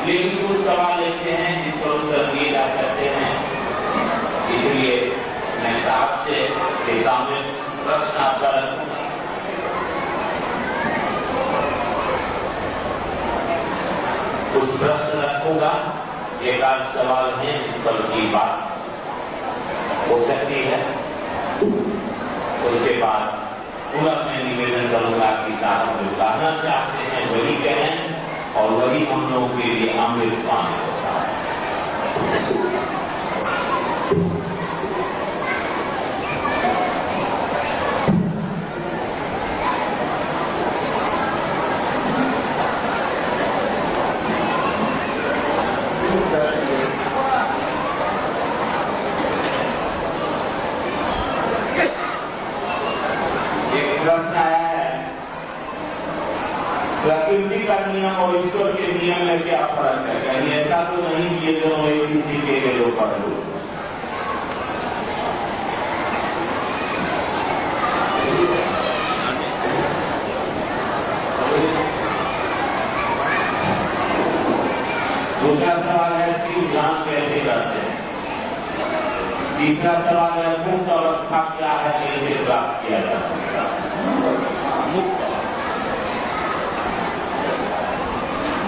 लेकिन कुछ सवाल ऐसे हैं जिन पर उत्तर दिए जा सकते हैं, इसलिए मैं साहब से के सामने प्रश्न आपका रखूंगा। कुछ प्रश्न रखूंगा, एक आध सवाल है इस पर की बात हो सकती है। उसके बाद पूरा मैं निवेदन करूंगा कि साहब जो कहना चाहते हैं वही कहें और वही हम लोगों के लिए अमृत पानी होता है। प्रकृति का नियम और ईश्वर के नियम में क्या फर्क है? कहीं ऐसा तो नहीं कि ये दोनों एक ही सीखे के लोग पढ़ लो। दूसरा सवाल है शिव ध्यान कैसे करते हैं? तीसरा सवाल है मुक्त अवस्था क्या है, कैसे प्राप्त किया जा सकता है?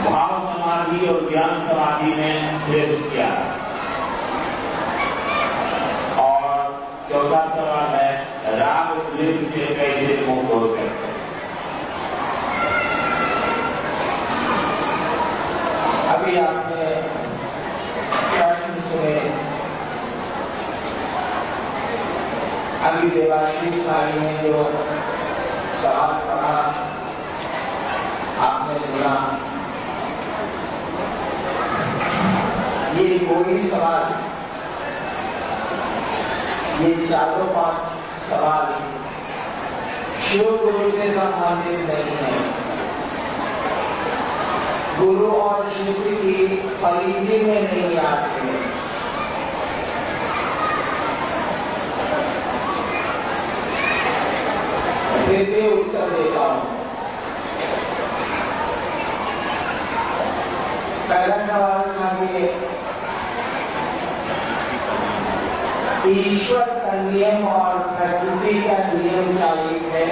भाव समाधि और ज्ञान समाधि में श्रेष्ठ क्या है? और चौथा सवाल है राग द्वेष से कैसे मुक्त हो सकते हैं? अभी आपने प्रश्न सुने, अभी देवाशीष भाई ने जो सवाल पढ़ा आपने सुना, ये कोई सवाल, ये चारों पांच सवाल शिव गुरु से संबंधित नहीं है। गुरु और शिष्य की परिधि में नहीं आते हैं। फिर भी उत्तर देता हूं। पहला सवाल था कि ईश्वर का नियम और प्रकृति का नियम क्या एक है?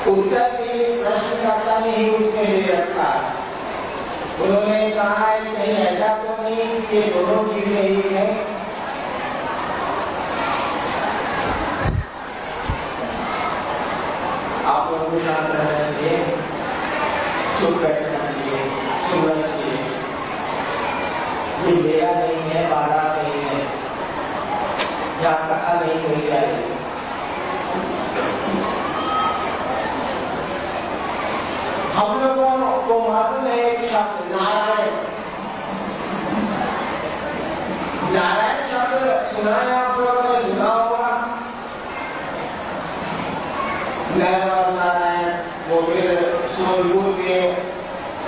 उत्तर भी प्रश्नकर्ता ने ही उसमें ले रखा। उन्होंने कहा है कहीं ऐसा तो नहीं कि ये दोनों चीजें ही है। आप लोगों को शांत रहना चाहिए, चुप बैठना चाहिए, सुनना चाहिए। ये मेरा नहीं है, बाधा नहीं है, यहाँ कथा नहीं कही जाएगी। हम लोगों को मालूम है एक शब्द नारायण। नारायण शब्द सुना है, आप लोगों ने सुना होगा। नारायण वो फिर सूर्य के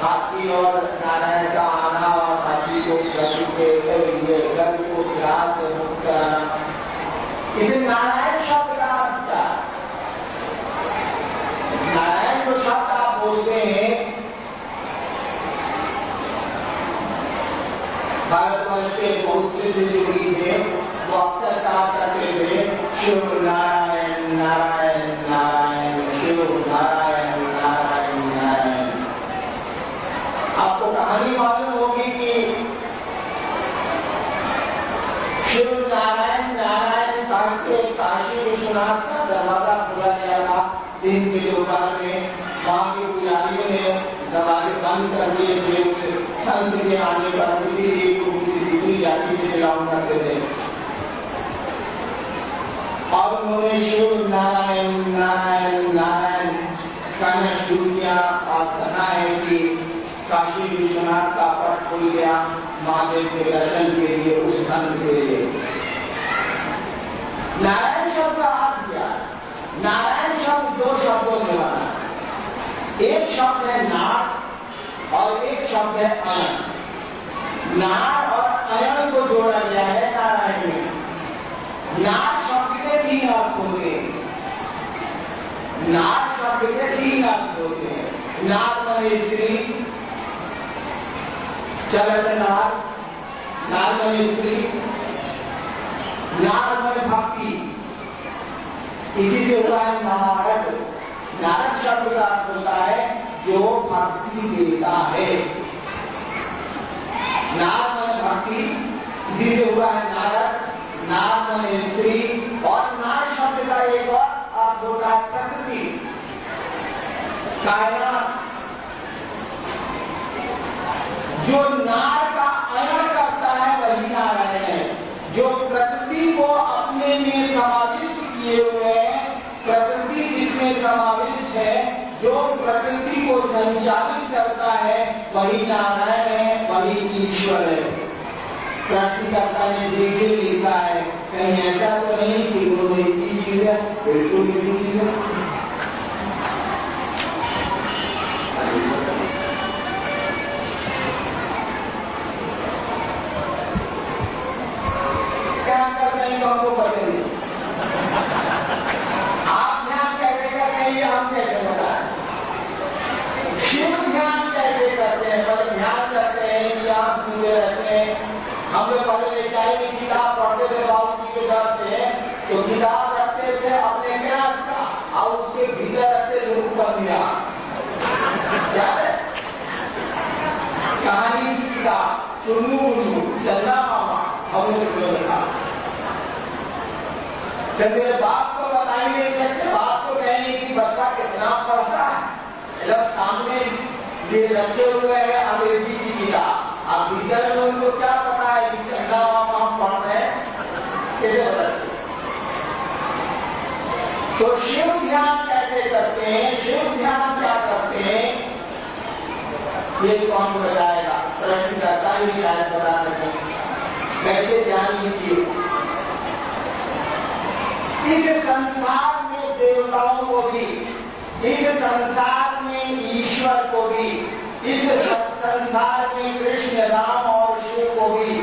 हाथी और नारायण का आना और हाथी को गति को ग्रास से मुक्त कराना, इसे नारायण शब्द का अर्थ क्या? नारायण को शब्द आप बोलते हैं, भारतवर्ष के बहुत से बुजुर्ग थे वो अक्सर कहा करते थे शिव नारायण नारायण नारायण, शिव नारायण नारायण नारायण। आपको कहानी मालूम होगी कि शिव नारायण नारायण करके काशी विश्वनाथ का दरवाजा खुला गया था दिन के दोपहर में। वहां के पुजारियों ने दरवाजे बंद कर दिए थे। संत के आने पर किसी एक को दूसरी जाति से बिलोंग करते थे और उन्होंने शिव नारायण नारायण नारायण कहना शुरू किया। और कहना है कि काशी विश्वनाथ का पट खुल गया महादेव के दर्शन के लिए, उस संत के लिए। नारायण शब्द का अर्थ क्या? नारायण शब्द दो शब्दों से बना, एक शब्द है नार और एक शब्द है अयन। नार और अयन को जोड़ा गया है नारायण में। नार शब्द के तीन अर्थ होंगे। नार शब्द के 3 अर्थ होते हैं। नार माने स्त्री, चलत नार, नार माने स्त्री, नार माने भक्ति, इसी से होता है नारद। नारद शब्द का अर्थ होता है जो भक्ति देता है। नार माने भक्ति, इसी से हुआ है नारद। नार माने स्त्री, और नार शब्द का एक और अर्थ होता है प्रकृति, कायनात। जो नार का अयन करता है वही नारायण है। जो प्रकृति को अपने में समाविष्ट किए हुए हैं, प्रकृति जिसमें समाविष्ट है, जो प्रकृति को संचालित करता है वही नारायण है, वही ईश्वर है। प्रश्नकर्ता ने देखे लिखा है, कहीं ऐसा तो नहीं कि वो एक ही चीज है, बिल्कुल नहीं चीज है। क्या करते हैं हमको पता नहीं। आप ध्यान कैसे करते हैं ये हम कैसे बताएं? शिव ध्यान कैसे करते हैं? पर ध्यान करते हैं कि आप पूरे रहते हैं। हम लोग पहले लेटाई की किताब पढ़ते थे बाबू जी के घर से, तो किताब रखते थे अपने न्यास का, और उसके भीतर रखते थे ऊपर दिया। क्या है? कहानी की किताब, चुन्नू मुन्नू, चंदा मामा, हमने उसमें लिखा। जब मेरे बाप को बताई नहीं सकते, बाप को कहेंगे कि बच्चा कितना पढ़ता है। जब सामने ये रखे हुए हैं अंग्रेजी की किताब, अब भीतर में उनको क्या पता है कि चंदा मामा हम पढ़ रहे हैं, कैसे बताते? तो शिव ध्यान कैसे करते हैं? शिव ध्यान क्या करते हैं ये कौन बताएगा? प्रश्नकर्ता ही शायद बता सके। कैसे जान लीजिए, इस संसार में देवताओं को भी, इस संसार में ईश्वर को भी, इस संसार में कृष्ण, राम और शिव को भी,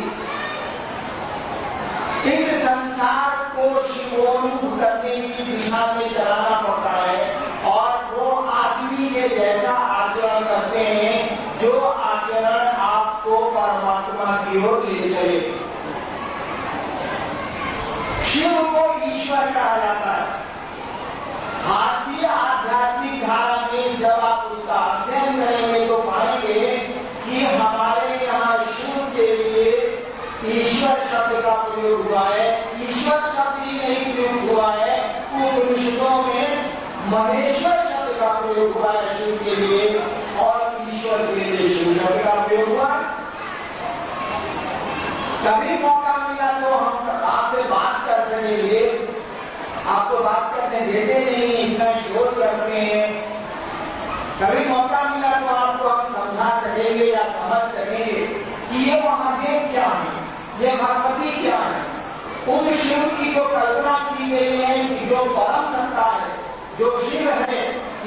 इस संसार को शिवोन्मुख करने की दिशा में चलाना पड़ता है। और वो आदमी के जैसा आचरण करते हैं जो आचरण आपको परमात्मा की ओर ले चले। शिव को ईश्वर कहा जाता है। भारतीय आध्यात्मिक धारा में जब आप उसका अध्ययन करेंगे तो पाएंगे कि हमारे यहाँ शिव के लिए ईश्वर शब्द का प्रयोग हुआ है। ईश्वर शब्द ही नहीं प्रयोग हुआ है, उपनिषदों में महेश्वर शब्द का प्रयोग हुआ है शिव के लिए, और ईश्वर के लिए शिव शब्द का प्रयोग हुआ। कभी मौका मिला तो हम आपसे बात कर सकेंगे, आपको बात करने देते नहीं, इतना शोर करते हैं। कभी मौका मिला तो आपको हम समझा सकेंगे या समझ सकेंगे कि ये महादेव क्या है, ये भगवती क्या है। उस शिव की जो कल्पना की गई है कि जो परम सत्ता है, जो शिव है,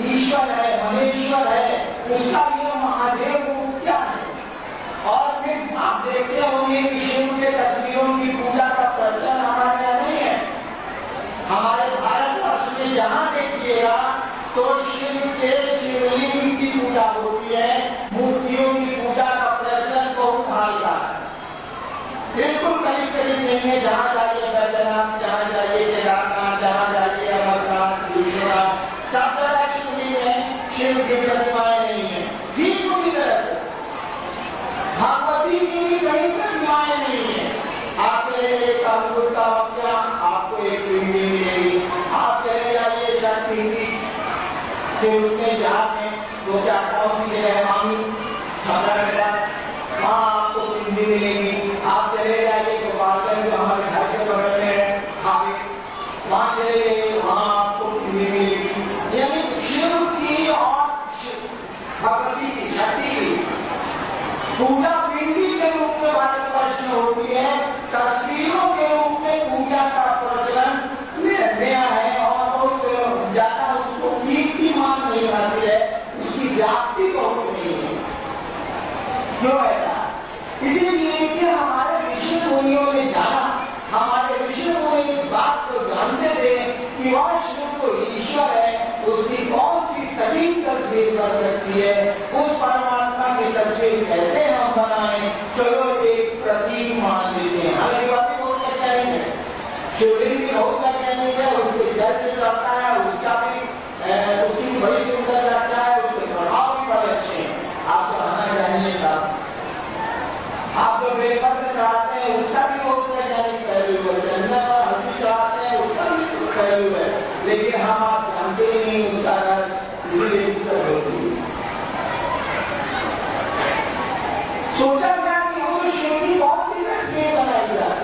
ईश्वर है, महेश्वर है, उसका ये महादेव रूप क्या है। और फिर आप देखते होंगे कि शिव के तस्वीरों की पूजा का प्रचलन हमारे यहाँ नहीं है। हमारे भारतवर्ष में जहां देखिएगा तो शिव के शिवलिंग की पूजा होती है, मूर्तियों की पूजा का प्रचलन बहुत हल्का है, बिल्कुल कहीं कहीं नहीं है। जहां जाइए बैद्यनाथ, जहां जाइए केदारनाथ, जहां जाइए अमरनाथ, विश्वनाथ, सब जगह शिवलिंग है, शिव की प्रतिमाएं नहीं है। ठीक उसी तरह से भगवती की भी कहीं प्रतिमाएं नहीं है। आप चले कानपुर का क्या, आपको एक पिंडी मिलेगी। आप चले जाइए शक्ति की, फिर उसमें जहां में 2-4 गाँव की जगह मांगी वहां आपको पिंडी मिलेगी। आप चले जाइए गोपालगंज जो हमारे घर के बगल में है, वहां चले जाइए, वहां आपको पिंडी मिलेगी। यानी शिव की और भगवती की, शक्ति की पूजा पिंडी के रूप में भारतवर्ष में होती है। तस्वीरों के रूप में पूजा का प्रचलन नया है और बहुत ज्यादा उसको कीर्तिमान नहीं आती है, उसकी व्याप्ति बहुत नहीं है। क्यों ऐसा? इसीलिए कि हमारे ऋषि मुनियों ने जाना, हमारे ऋषि मुनि इस बात को जानते थे कि वह शिव को ईश्वर है, उसकी कौन सी सटीक तस्वीर बन सकती है, उस परमात्मा की तस्वीर कैसे हम बनाएं, चलो एक प्रतीक मान लेते हैं। हमें बातें बोलना चाहिए, शिवलिंग भी बहुत चाहिए है, उसके चर्च लगता है, उसका भी उसकी बड़ी सुंदर लगता है, उसके प्रभाव भी बड़े अच्छे हैं। आप चढ़ाना जानिएगा, आप जो पेपर में चढ़ाते हैं उसका भी बहुत वैज्ञानिक पहलू है, चंदन और हल्दी चढ़ाते हैं उसका भी पहलू है, लेकिन हम आप जानते नहीं उसका इसीलिए दिक्कत होती है। सोचा गया कि वो शिव की कौन सी तस्वीर बनाई जाए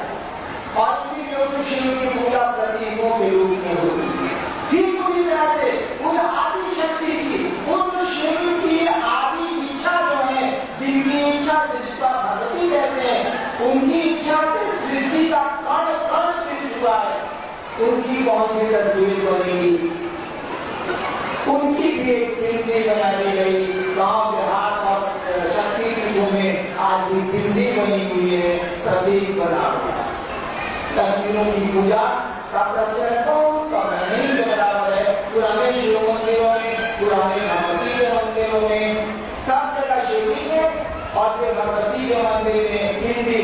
और इसीलिए उस शिव की पूजा प्रतीकों के रूप में होती है। ठीक पूरी तरह से उस आदि शक्ति की, उस शिव की आदि इच्छा जो है, जिनकी इच्छा जिसका भक्ति कहते हैं, उनकी इच्छा से सृष्टि का कण कण सृष्टि हुआ है, उनकी कौन सी तस्वीर बनेगी, उनकी भी एक पिंडी बनाई गई। गांव देहात और शक्तिपीठों में आज भी पिंडी बनी हुई है, प्रतीक बना हुआ है। तस्वीरों की पूजा का प्रचलन तो नहीं के बराबर है। पुराने शिव मंदिरों में, पुराने भगवती के मंदिरों में सब जगह शिवलिंग है और फिर भगवती के मंदिर में पिंडी